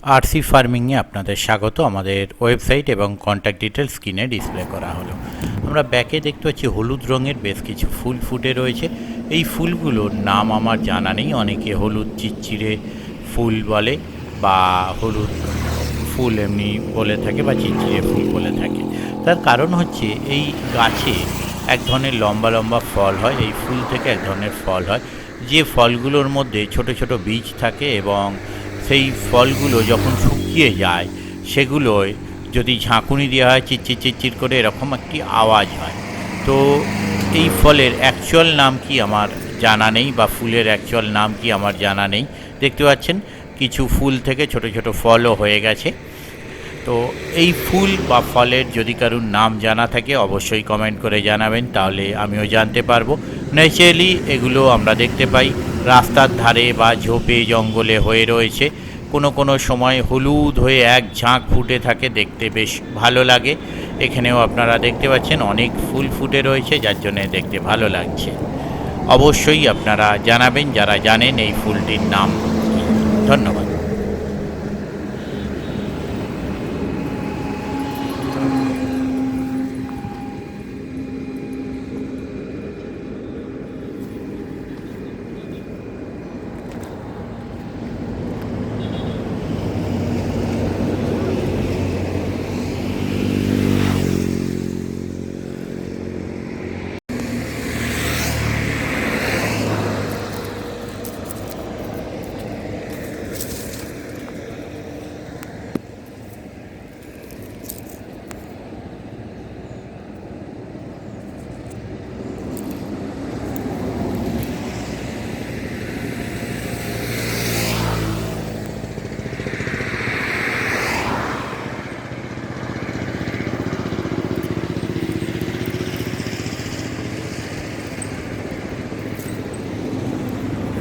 RC ফার্মিংয়ে আপনাদের স্বাগত। আমাদের ওয়েবসাইট এবং কন্ট্যাক্ট ডিটেলস স্ক্রিনে ডিসপ্লে করা হলো। আমরা ব্যাকে দেখতে পাচ্ছি হলুদ রঙের বেশ কিছু ফুল ফুটে রয়েছে। এই ফুলগুলোর নাম আমার জানা নেই, অনেকে হলুদ চিচ্চিরে ফুল বলে বা হলুদ ফুল এমনি বলে থাকে বা চিচ্চিরে ফুল বলে থাকে। তার কারণ হচ্ছে এই গাছে এক ধরনের লম্বা লম্বা ফল হয়, এই ফুল থেকে এক ধরনের ফল হয়, যে ফলগুলোর মধ্যে ছোট ছোট বীজ থাকে এবং সেই ফলগুলো যখন শুকিয়ে যায় সেগুলোয় যদি ঝাঁকুনি দেওয়া হয় চিচ্চির চিচ্চির করে এরকম একটি আওয়াজ হয়। তো এই ফলের অ্যাকচুয়াল নাম কি আমার জানা নেই বা ফুলের অ্যাকচুয়াল নাম কি আমার জানা নেই। দেখতে পাচ্ছেন কিছু ফুল থেকে ছোট ছোট ফলও হয়ে গেছে। তো এই ফুল বা ফলের যদি কারুর নাম জানা থাকে অবশ্যই কমেন্ট করে জানাবেন, তাহলে আমিও জানতে পারবো। ন্যাচারালি এগুলো আমরা দেখতে পাই রাস্তার ধারে বা ঝোপে জঙ্গলে হয়ে রয়েছে, কোনো কোনো সময় হলুদ হয়ে এক ঝাঁক ফুটে থাকে, দেখতে বেশ ভালো লাগে। এখানেও আপনারা দেখতে পাচ্ছেন অনেক ফুল ফুটে রয়েছে, যার জন্য দেখতে ভালো লাগছে। অবশ্যই আপনারা জানাবেন যারা জানেন এই ফুলটির নাম। ধন্যবাদ।